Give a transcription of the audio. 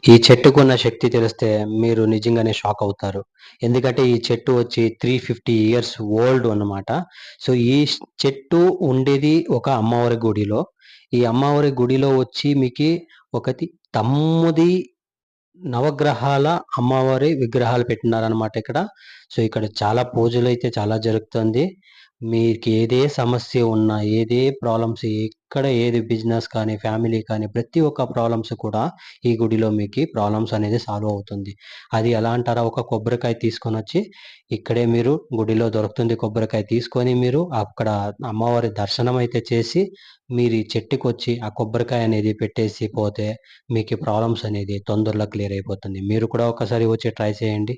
ఈ చెట్టుకున్న శక్తి తెలిస్తే మీరు నిజంగానే షాక్ అవుతారు. ఎందుకంటే ఈ చెట్టు వచ్చి 350 ఇయర్స్ ఓల్డ్ అన్నమాట. సో, ఈ చెట్టు ఉండేది ఒక అమ్మవారి గుడిలో. ఈ అమ్మవారి గుడిలో వచ్చి మీకి ఒకటి తమ్ముది నవగ్రహాల అమ్మవారి విగ్రహాలు పెట్టినారనమాట ఇక్కడ. సో, ఇక్కడ చాలా పూజలైతే చాలా జరుగుతుంది. మీకేదే సమస్య ఉన్నా, ఏదే ప్రాబ్లమ్స్ ఎక్కడ ఏది బిజినెస్ కానీ, ఫ్యామిలీ కానీ ప్రతి ఒక్క ప్రాబ్లమ్స్ కూడా ఈ గుడిలో మీకి ప్రాబ్లమ్స్ అనేది సాల్వ్ అవుతుంది. అది ఎలా అంటారా? ఒక కొబ్బరికాయ తీసుకొనొచ్చి ఇక్కడే మీరు గుడిలో దొరుకుతుంది కొబ్బరికాయ తీసుకొని మీరు అక్కడ అమ్మవారి దర్శనం అయితే చేసి, మీరు ఈ చెట్టుకొచ్చి ఆ కొబ్బరికాయ అనేది పెట్టేసి పోతే మీకీ ప్రాబ్లమ్స్ అనేది తొందరలో క్లియర్ అయిపోతుంది. మీరు కూడా ఒకసారి వచ్చి ట్రై చేయండి.